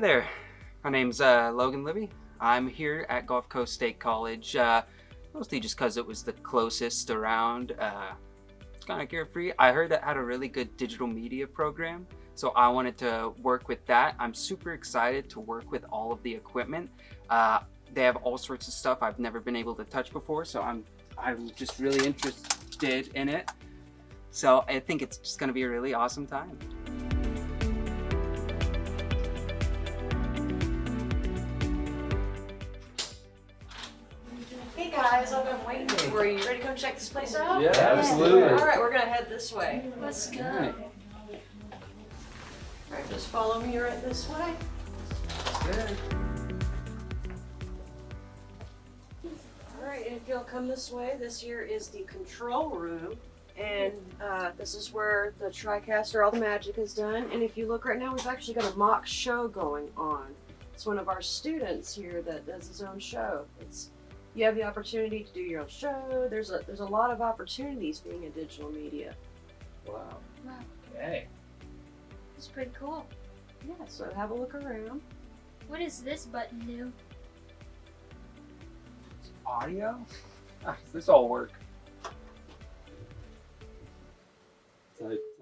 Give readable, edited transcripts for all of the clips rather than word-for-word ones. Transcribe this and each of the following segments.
there, my name's Logan Libby. I'm here at Gulf Coast State College, mostly just because it was the closest around. It's kind of carefree. I heard that had a really good digital media program, so I wanted to work with that. I'm super excited to work with all of the equipment. They have all sorts of stuff I've never been able to touch before, so I'm just really interested in it. So I think it's just going to be a really awesome time. Hey guys, I've been waiting for you. Ready to come check this place out? Yeah, absolutely. All right, we're gonna head this way. Let's go. Right. All right, just follow me right this way. Good. All right, and if you'll come this way, this here is the control room. And this is where the TriCaster, all the magic is done. And if you look right now, we've actually got a mock show going on. It's one of our students here that does his own show. You have the opportunity to do your own show. There's a lot of opportunities being in digital media. Wow. Wow, Okay. that's pretty cool. Yeah, so have a look around. What does this button do? Audio? How does this all work?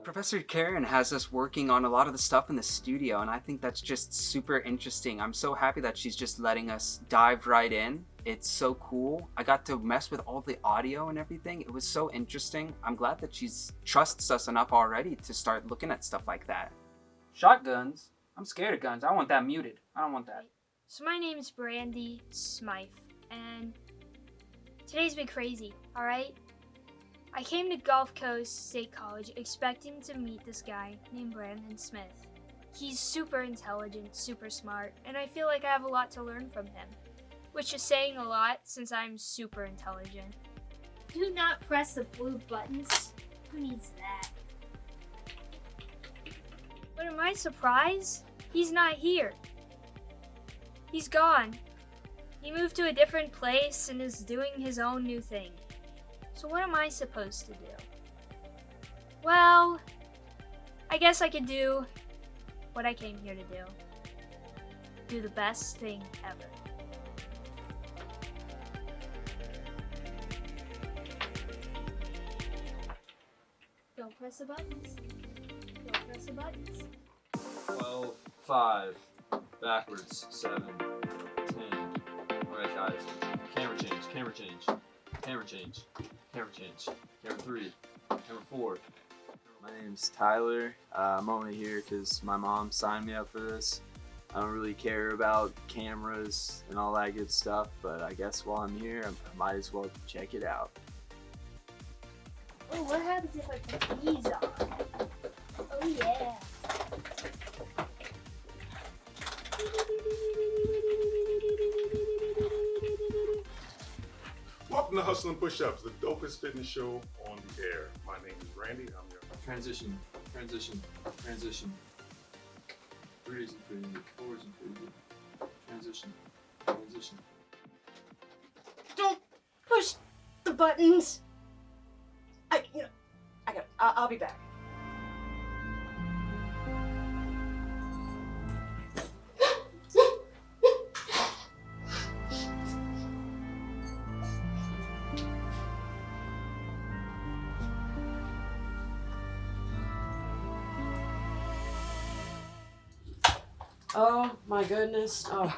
Professor Karen has us working on a lot of the stuff in the studio, and I think that's just super interesting. I'm so happy that she's just letting us dive right in. It's so cool. I got to mess with all the audio and everything. It was so interesting. I'm glad that she's trusts us enough already to start looking at stuff like that. Shotguns? I'm scared of guns. I want that muted. I don't want that. So my name is Brandy Smythe, and today's been crazy, alright? I came to Gulf Coast State College expecting to meet this guy named Brandon Smith. He's super intelligent, super smart, and I feel like I have a lot to learn from him, which is saying a lot since I'm super intelligent. Do not press the blue buttons. Who needs that? But to my surprise, he's not here. He's gone. He moved to a different place and is doing his own new thing. So what am I supposed to do? Well, I guess I could do what I came here to do. Do the best thing ever. Don't press the buttons. Don't press the buttons. 12, 5, backwards, 7, 10. Alright guys, camera change, camera change, camera change, camera change, camera 3, camera 4. My name's Tyler. I'm only here because my mom signed me up for this. I don't really care about cameras and all that good stuff, but I guess while I'm here, I might as well check it out. Oh, what happens if I put these on? Oh yeah. Welcome to Hustle and Push-Ups, the dopest fitness show on the air. My name is Randy. I'm your Transition, transition, transition. 3s and 3, 4s and 3. Transition, transition. Don't push the buttons. I'll be back. Oh my goodness. Oh.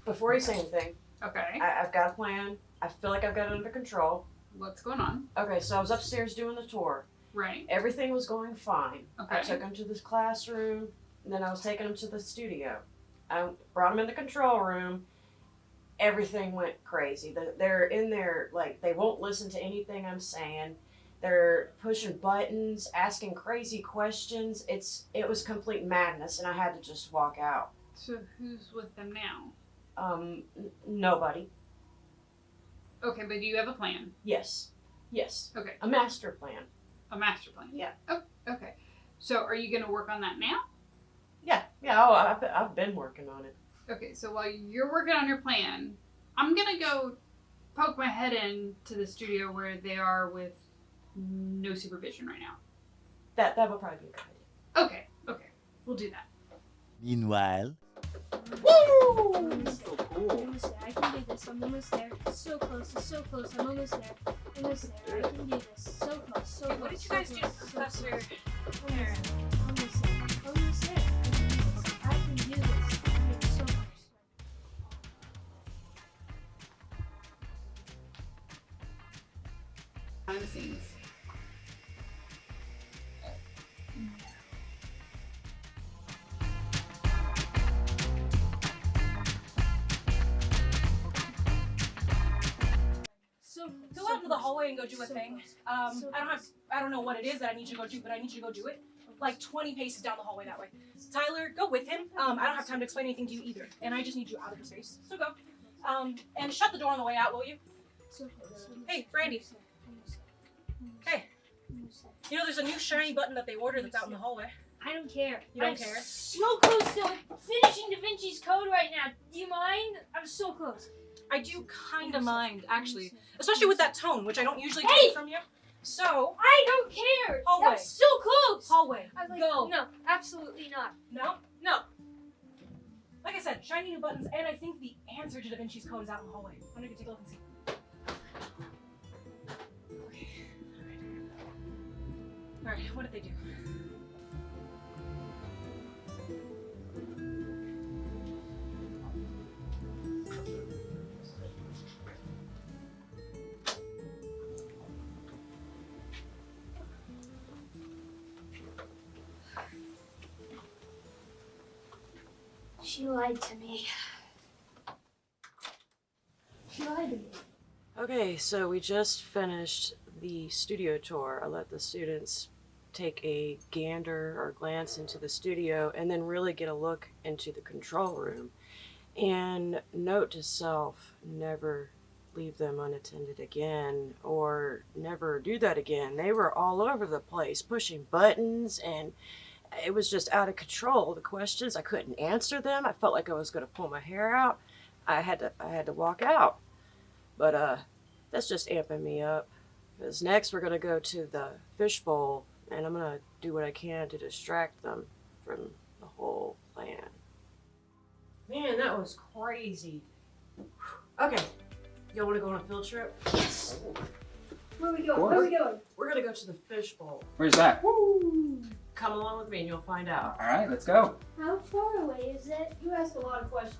Before you say anything, Okay. I've got a plan. I feel like I've got it under control. What's going on? Okay, so I was upstairs doing the tour. Right. Everything was going fine. Okay. I took him to this classroom, and then I was taking him to the studio. I brought him in the control room. Everything went crazy. They're in there, like, they won't listen to anything I'm saying. They're pushing buttons, asking crazy questions. It was complete madness, and I had to just walk out. So who's with them now? Nobody. Okay, but do you have a plan? Yes. Okay. A master plan. A master plan? Yeah. Oh, okay. So are you going to work on that now? Yeah. Oh, I've been working on it. Okay, so while you're working on your plan, I'm going to go poke my head into the studio where they are with no supervision right now. That would probably be a good idea. Okay. We'll do that. Meanwhile. Almost So there. cool. Almost there. I can do this. I'm almost there. It's so close. It's so close. I'm almost there. Almost there. I can do this. So close. So close. What did you so guys do, close, so Professor? close. Almost there. Almost there. I can do this. It's so close. Behind the scenes. So Go out into the hallway and go do a so thing. close. I don't know what it is that I need you to go do, but I need you to go do it. Like 20 paces down the hallway that way. Tyler, go with him. I don't have time to explain anything to you either, and I just need you out of the space. So go. And shut the door on the way out, will you? So close. Hey, Brandy. Hey. You know there's a new shiny button that they ordered that's out in the hallway. I don't care. You don't I'm care? so close to finishing Da Vinci's Code right now. Do you mind? I'm so close. I do kind of mind, actually, especially with that tone, which I don't usually Hey! take from you. So I don't care. Hallway. I'm so close. hallway, I'm like, go. No, absolutely not. No, no. Like I said, shiny new buttons, and I think the answer to Da Vinci's Code is out in the hallway. I'm gonna go take a look and see. Okay. All right. What did they do? She lied to me. She lied to me. Okay, so we just finished the studio tour. I let the students take a gander or glance into the studio and then really get a look into the control room. And note to self, never leave them unattended again, or never do that again. They were all over the place, pushing buttons, and it was just out of control. The questions, I couldn't answer them. I felt like I was going to pull my hair out. I had to walk out. But that's just amping me up. Because next we're going to go to the fishbowl, and I'm going to do what I can to distract them from the whole plan. Man, that was crazy. Okay, y'all want to go on a field trip? Yes. Where are we going? What? Where are we going? We're going to go to the fishbowl. Where's that? Come along with me and you'll find out. All right, let's go. How far away is it? You ask a lot of questions.